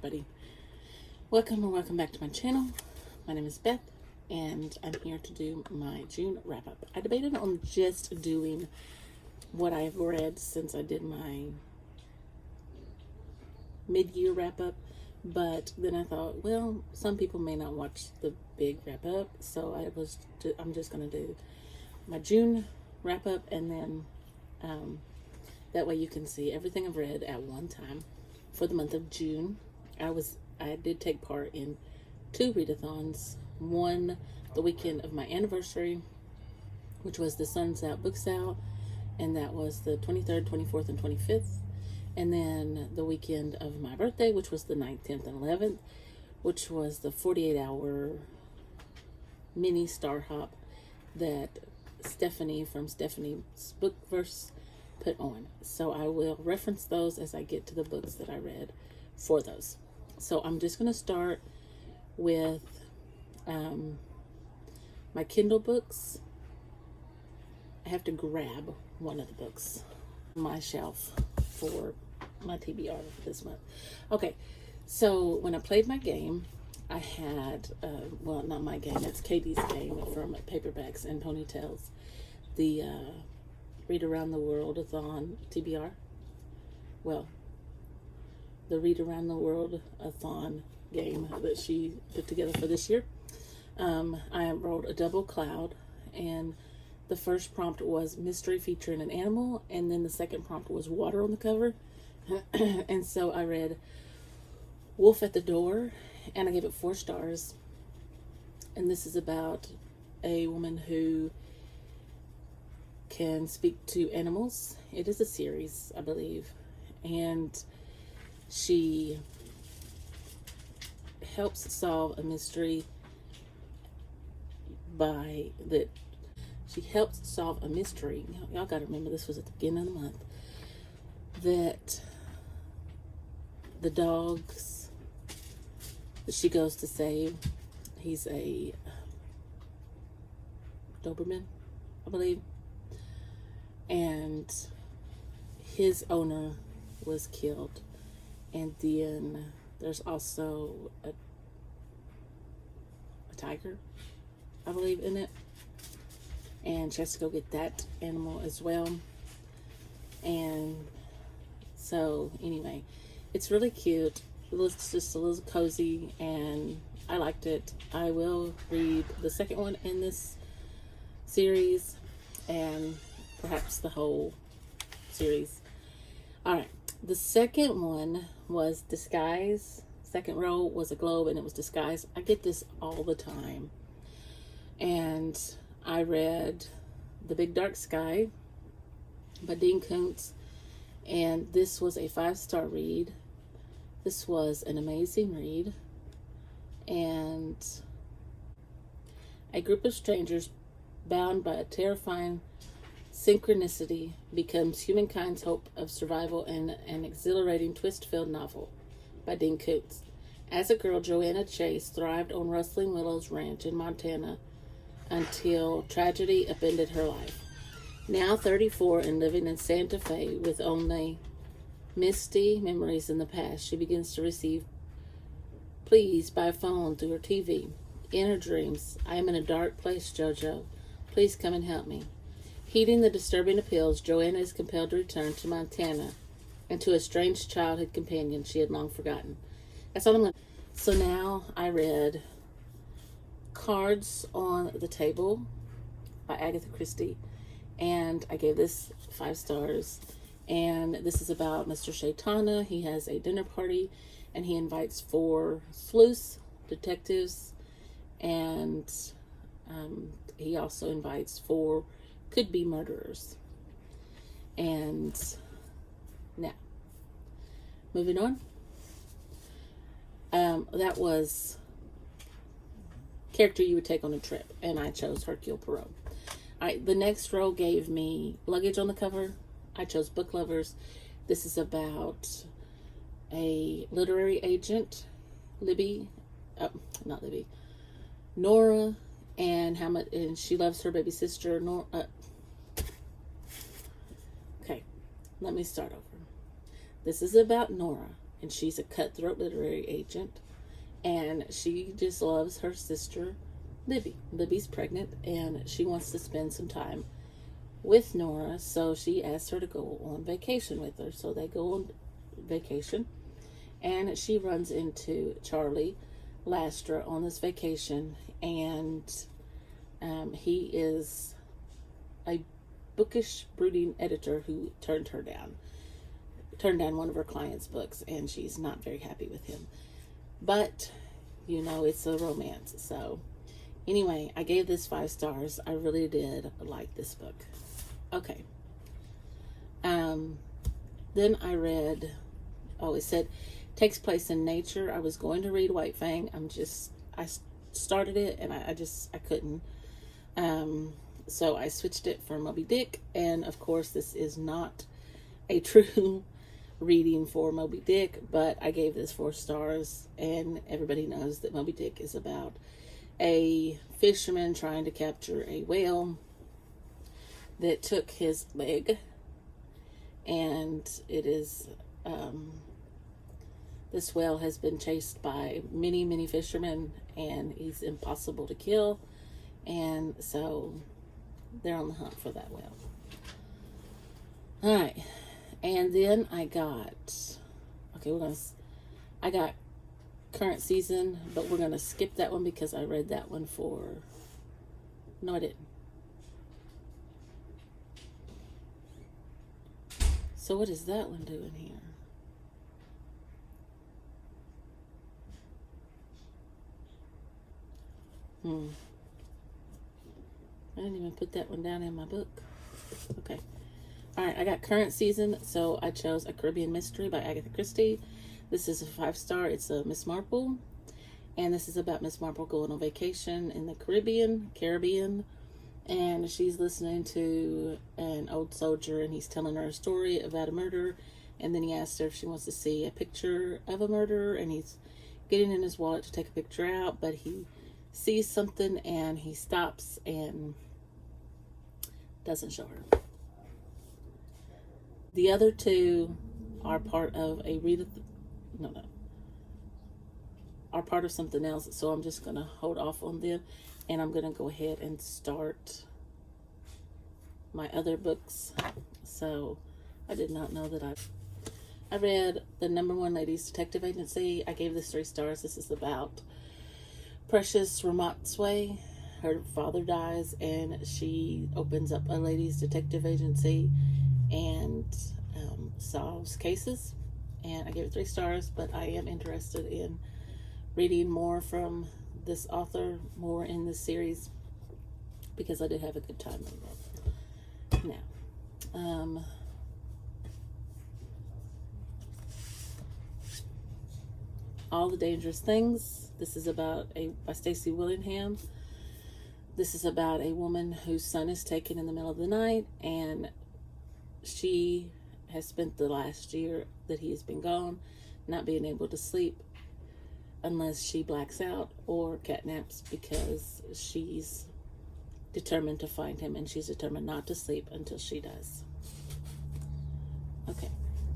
everybody. Welcome back to my channel. My name is Beth, and I'm here to do my June wrap-up. I debated on just doing what I've read since I did my mid-year wrap-up, but then I thought, well, some people may not watch the big wrap-up, so I'm just going to do my June wrap-up, and then that way you can see everything I've read at one time. For the month of June, I did take part in 2 readathons. One the weekend of my anniversary, which was the Sun's Out Books Out, and that was the 23rd, 24th, and 25th. And then the weekend of my birthday, which was the 9th, 10th, and 11th, which was the 48-hour mini Star Hop that Stephanie from Stephanie's Bookverse put on. So I will reference those as I get to the books that I read for those. So I'm just going to start with my Kindle books. I have to grab one of the books on my shelf for my TBR this month. Okay, so when I played my game, I had, well, not my game, it's Katie's game from Paperbacks and Ponytails, the Read Around the World-a-thon TBR. Well, the Read Around the World-a-thon game that she put together for this year. I rolled a double cloud, and the first prompt was mystery featuring an animal, and then the second prompt was water on the cover. And so I read Wolf at the Door, and I gave it 4 stars. And this is about a woman who can speak to animals. It is a series, I believe, and she helps solve a mystery y'all gotta remember this was at the beginning of the month, that the dogs that she goes to save, he's a Doberman, I believe, and his owner was killed. And then there's also a tiger, I believe, in it, and she has to go get that animal as well. And so anyway, it's really cute. It's just a little cozy, and I liked it. I will read the second one in this series, and perhaps the whole series. All right, the second one was Disguise. Second row was a globe, and it was Disguise. I get this all the time. And I read The Big Dark Sky by Dean Koontz, and this was a 5-star read. This was an amazing read, and a group of strangers bound by a terrifying synchronicity becomes humankind's hope of survival in an exhilarating twist-filled novel by Dean Koontz. As a girl, Joanna Chase thrived on Rustling Willows Ranch in Montana until tragedy upended her life. Now 34 and living in Santa Fe with only misty memories in the past, she begins to receive pleas by phone through her TV. In her dreams, I am in a dark place, Jojo. Please come and help me. Heeding the disturbing appeals, Joanna is compelled to return to Montana and to a strange childhood companion she had long forgotten. That's all I'm going to. So now I read Cards on the Table by Agatha Christie, and I gave this 5 stars. And this is about Mr. Shaitana. He has a dinner party, and he invites 4 sleuths, detectives, and he also invites 4 could-be murderers. And now, moving on. That was character you would take on a trip, and I chose Hercule Poirot. Alright, the next row gave me luggage on the cover. I chose Book Lovers. This is about a literary agent, Nora, and she loves her baby sister, okay, let me start over. This is about Nora, and she's a cutthroat literary agent, and she just loves her sister, Libby. Libby's pregnant, and she wants to spend some time with Nora, so she asks her to go on vacation with her. So they go on vacation, and she runs into Charlie Lastra on this vacation, and he is a bookish, brooding editor who turned down one of her clients' books, and she's not very happy with him. But, you know, it's a romance. So, anyway, I gave this 5 stars. I really did like this book. Okay. Then I read, it said, takes place in nature. I was going to read White Fang. I started it, and I couldn't. So I switched it for Moby Dick, and of course this is not a true reading for Moby Dick, but I gave this 4 stars, and everybody knows that Moby Dick is about a fisherman trying to capture a whale that took his leg, and it is, this whale has been chased by many, many fishermen, and he's impossible to kill, and so they're on the hunt for that whale. All right. And then I got, I got current season, but we're going to skip that one because I read that one no, I didn't. So what is that one doing here? I didn't even put that one down in my book. Okay. All right, I got current season, so I chose A Caribbean Mystery by Agatha Christie. This is a 5-star. It's a Miss Marple, and this is about Miss Marple going on vacation in the Caribbean, and she's listening to an old soldier, and he's telling her a story about a murder, and then he asks her if she wants to see a picture of a murderer, and he's getting in his wallet to take a picture out, but he sees something, and he stops and doesn't show her. The other 2 are part of a are part of something else, so I'm just going to hold off on them, and I'm going to go ahead and start my other books. So I did not know that I read The Number 1 Ladies Detective Agency. I gave this 3 stars. This is about Precious Ramotswe. Her father dies, and she opens up a ladies detective agency and solves cases. And I gave it 3 stars, but I am interested in reading more from this author, more in this series, because I did have a good time with it. Now, All the Dangerous Things. This is by Stacey Willingham. This is about a woman whose son is taken in the middle of the night, and she has spent the last year that he has been gone not being able to sleep unless she blacks out or catnaps, because she's determined to find him, and she's determined not to sleep until she does. Okay.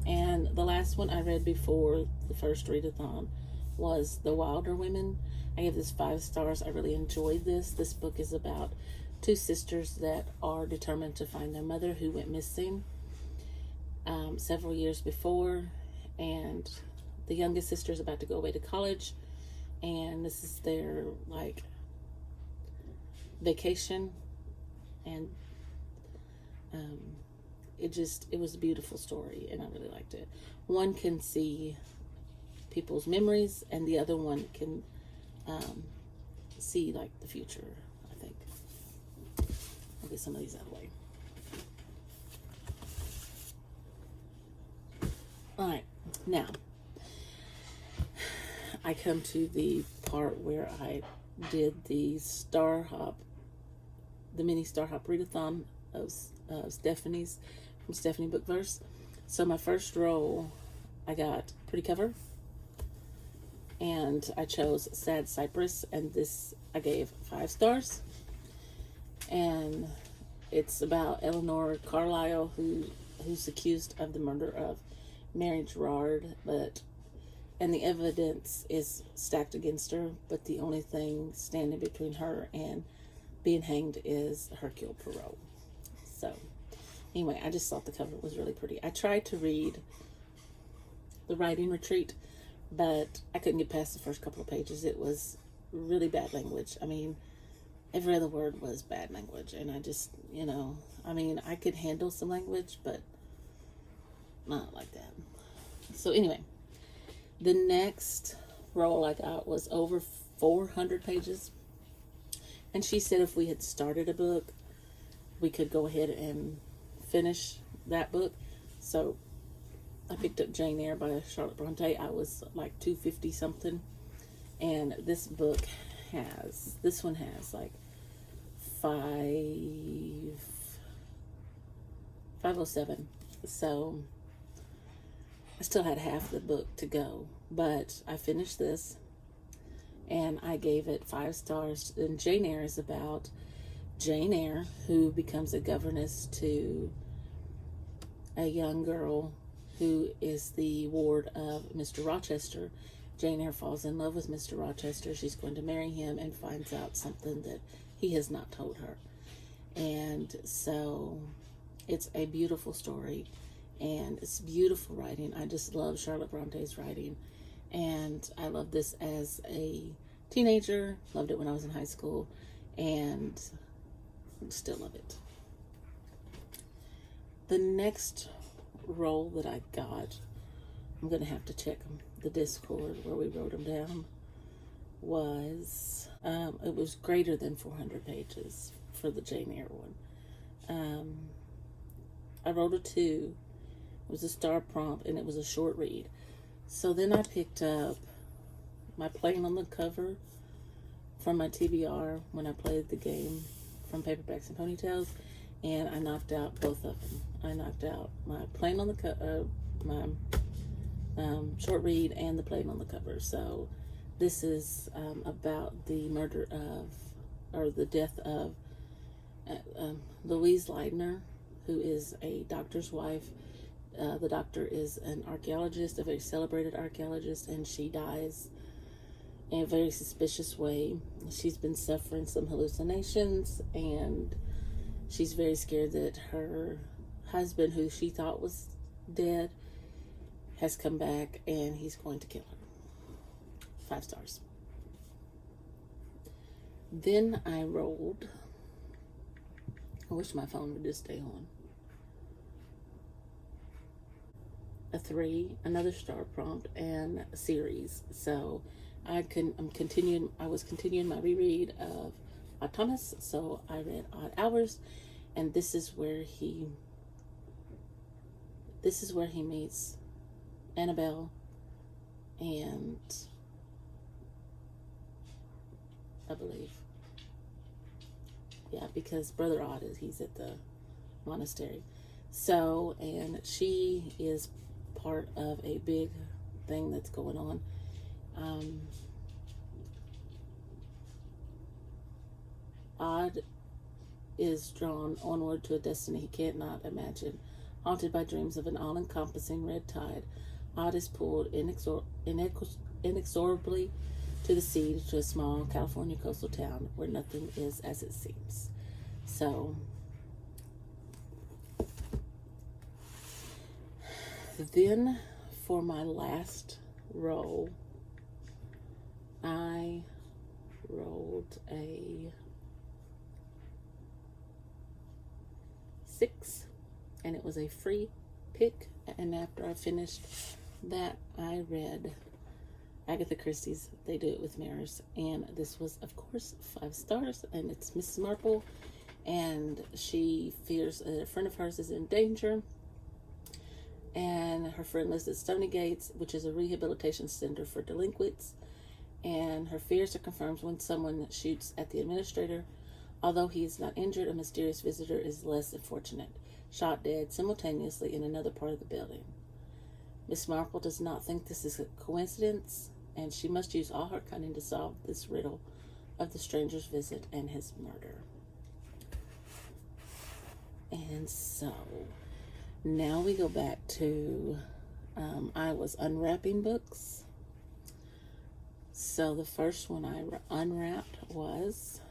And the last one I read before the first readathon was The Wilder Women. I gave this 5 stars. I really enjoyed this. This book is about 2 sisters that are determined to find their mother who went missing several years before, and the youngest sister is about to go away to college, and this is their vacation, and it was a beautiful story, and I really liked it. One can see people's memories, and the other one can see the future, I think. I'll get some of these out of the way. All right, now I come to the part where I did the mini Star Hop Readathon of Stephanie's, from Stephanie Bookverse. So my first roll, I got Pretty Cover, and I chose Sad Cypress, and this I gave 5 stars. And it's about Eleanor Carlisle, who's accused of the murder of Mary Gerard, but and the evidence is stacked against her, but the only thing standing between her and being hanged is Hercule Poirot. So, anyway, I just thought the cover was really pretty. I tried to read The Writing Retreat, but I couldn't get past the first couple of pages. It was really bad language. I mean, every other word was bad language, and I just, I could handle some language, but not like that. So anyway, the next roll I got was over 400 pages, and she said if we had started a book, we could go ahead and finish that book. So I picked up Jane Eyre by Charlotte Bronte. I was like 250 something, and this one has like 507. So I still had half the book to go, but I finished this and I gave it 5 stars. And Jane Eyre is about Jane Eyre, who becomes a governess to a young girl who is the ward of Mr. Rochester. Jane Eyre falls in love with Mr. Rochester. She's going to marry him and finds out something that he has not told her. And so it's a beautiful story, and it's beautiful writing. I just love Charlotte Bronte's writing, and I love this as a teenager, loved it when I was in high school, and still love it. The next roll that I got, I'm going to have to check the Discord where we wrote them down, was, it was greater than 400 pages for the Jane Eyre one. I wrote a 2. It was a star prompt, and it was a short read. So then I picked up my Playing on the Cover from my TBR when I played the game from Paperbacks and Ponytails, and I knocked out both of them. I knocked out my Playing on the Cover, my short read, and the Playing on the Cover. So this is about the murder of, or the death of Louise Leidner, who is a doctor's wife. The doctor is an archaeologist, a very celebrated archaeologist, and she dies in a very suspicious way. She's been suffering some hallucinations, and she's very scared that her husband, who she thought was dead, has come back and he's going to kill her. 5 stars. Then I rolled, I wish my phone would just stay on, a 3, another star prompt, and a series. So I was continuing my reread of Odd Thomas, so I read Odd Hours, and this is where he meets Annabelle, and I believe, yeah, because Brother Odd he's at the monastery. So, and she is part of a big thing that's going on. Odd is drawn onward to a destiny he can't not imagine. Haunted by dreams of an all-encompassing red tide, Odd is pulled inexorably to the sea, to a small California coastal town where nothing is as it seems. So then for my last roll, I rolled a 6, and it was a free pick. And after I finished that, I read Agatha Christie's They Do It With Mirrors, and this was, of course, 5 stars, and it's Mrs. Marple, and she fears a friend of hers is in danger, and her friend lives at Stony Gates, which is a rehabilitation center for delinquents, and her fears are confirmed when someone shoots at the administrator. Although he is not injured, a mysterious visitor is less than fortunate, shot dead simultaneously in another part of the building. Miss Marple does not think this is a coincidence, and she must use all her cunning to solve this riddle of the stranger's visit and his murder. And so now we go back to I was unwrapping books, so the first one I unwrapped was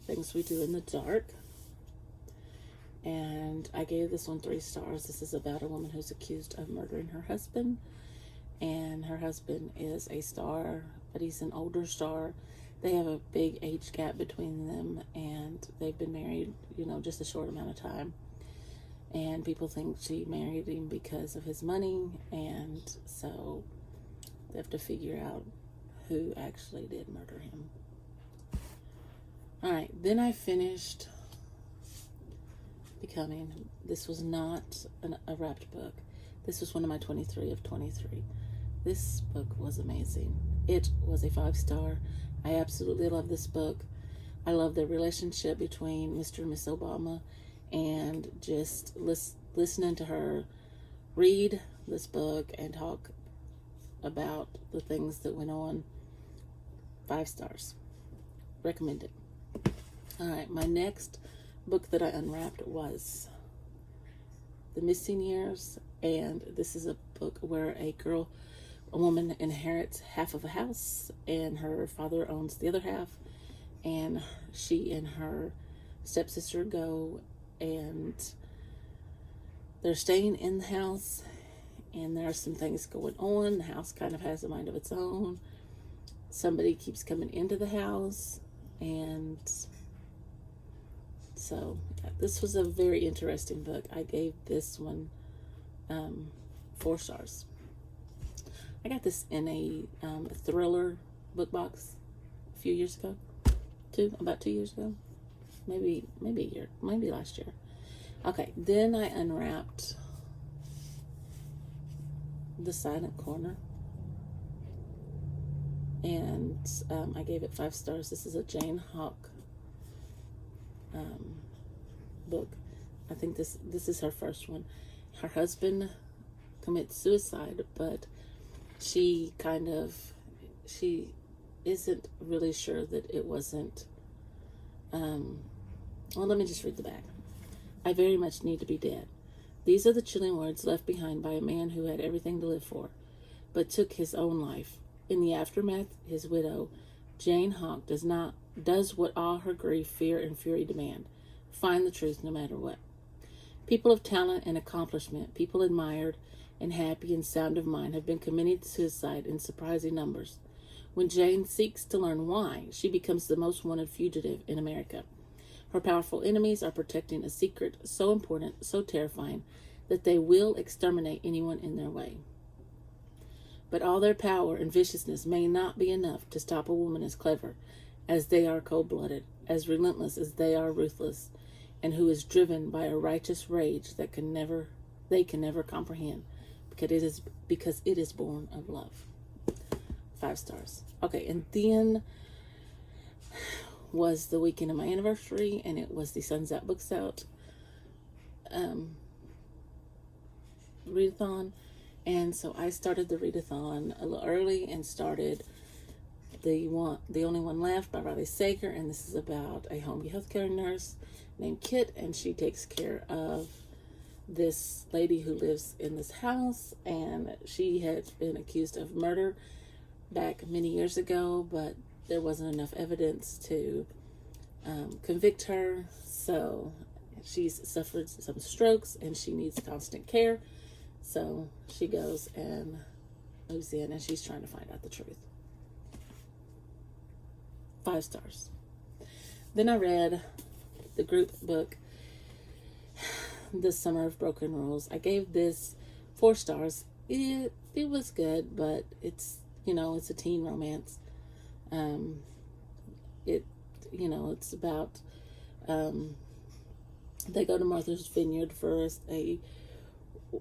Things We Do in the Dark. And I gave this one 3 stars. This is about a woman who's accused of murdering her husband. And her husband is a star, but he's an older star. They have a big age gap between them, and they've been married, just a short amount of time. And people think she married him because of his money, and so they have to figure out who actually did murder him. Alright, then I finished Becoming. This was not a wrapped book. This was one of my 23 of 23. This book was amazing. It was a 5-star. I absolutely love this book. I love the relationship between Mr. and Miss Obama, and just listening to her read this book and talk about the things that went on. 5 stars. Recommend it. Alright, my next book that I unwrapped was The Missing Years, and this is a book where a woman inherits half of a house, and her father owns the other half, and she and her stepsister go, and they're staying in the house, and there are some things going on. The house kind of has a mind of its own. Somebody keeps coming into the house, and so this was a very interesting book. I gave this one 4 stars. I got this in a thriller book box a few years ago. About 2 years ago. Maybe a year. Maybe last year. Okay, then I unwrapped The Silent Corner. And I gave it 5 stars. This is a Jane Hawk book. I think this is her first one. Her husband commits suicide, but she isn't really sure that it wasn't. Well, let me just read the back. I very much need to be dead. These are the chilling words left behind by a man who had everything to live for, but took his own life. In the aftermath, his widow, Jane Hawk, does what all her grief, fear, and fury demand: find the truth no matter what. People of talent and accomplishment, people admired and happy and sound of mind, have been committing suicide in surprising numbers. When Jane seeks to learn why, she becomes the most wanted fugitive in America. Her powerful enemies are protecting a secret so important, so terrifying, that they will exterminate anyone in their way. But all their power and viciousness may not be enough to stop a woman as clever as they are cold-blooded, as relentless as they are ruthless, and who is driven by a righteous rage that they can never comprehend, because it is born of love. 5 stars. Okay, and then was the weekend of my anniversary, and it was the Suns Out Books Out readathon. And so I started the readathon a little early and started the Only One Left by Riley Sager, and this is about a home healthcare nurse named Kit, and she takes care of this lady who lives in this house, and she had been accused of murder back many years ago, but there wasn't enough evidence to convict her, so she's suffered some strokes and she needs constant care. So she goes and moves in, and she's trying to find out the truth. 5 stars. Then I read the group book, The Summer of Broken Rules. I gave this 4 stars. It was good, but it's a teen romance. It's about they go to Martha's Vineyard for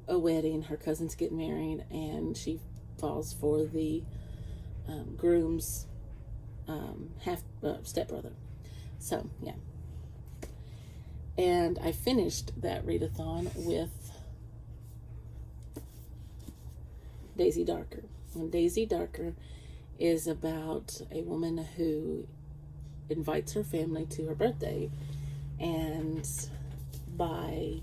a wedding. Her cousins get married, and she falls for the groom's half stepbrother. So yeah, and I finished that readathon with Daisy Darker. And Daisy Darker is about a woman who invites her family to her birthday, and by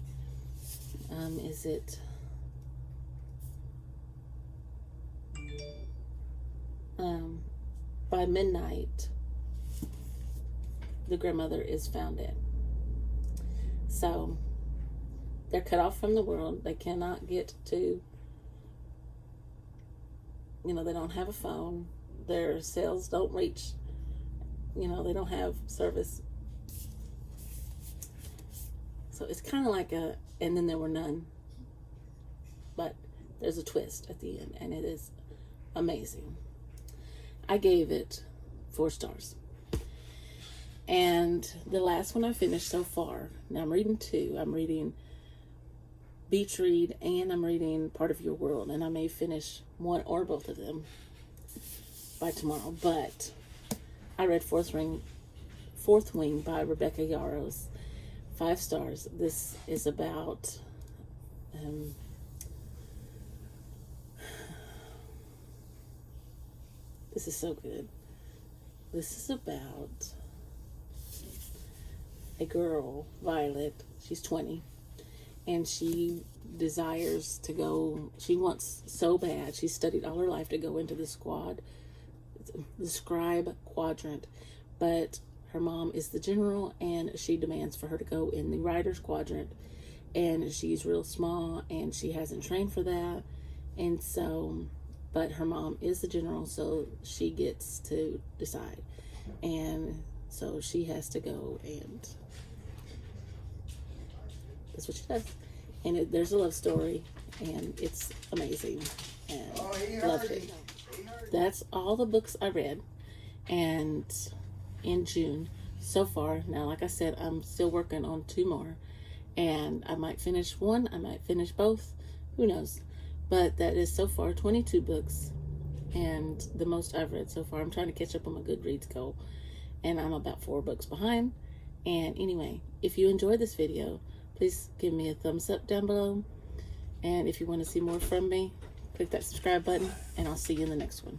by midnight, the grandmother is found dead. So they're cut off from the world. They cannot get to, they don't have a phone. Their cells don't reach, they don't have service. So it's kind of like and then there were none. But there's a twist at the end, and it is amazing. I gave it 4 stars. And the last one I finished so far, now I'm reading 2. I'm reading Beach Read, and I'm reading Part of Your World, and I may finish one or both of them by tomorrow. But I read Fourth Wing by Rebecca Yarros. 5 stars. This is about this is so good. This is about a girl, Violet. She's 20, and she desires to go. She wants so bad. She studied all her life to go into the scribe quadrant, but her mom is the general, and she demands for her to go in the writer's quadrant, and she's real small, and she hasn't trained for that, and so, but her mom is the general, so she gets to decide, and so she has to go, and that's what she does. And there's a love story, and it's amazing, and loved it. That's all the books I read, and in June so far. Now, like I said, I'm still working on 2 more, and I might finish one, I might finish both, who knows. But that is so far 22 books, and the most I've read so far. I'm trying to catch up on my Goodreads goal, and I'm about 4 books behind. And anyway, if you enjoyed this video, please give me a thumbs up down below, and if you want to see more from me, click that subscribe button, and I'll see you in the next one.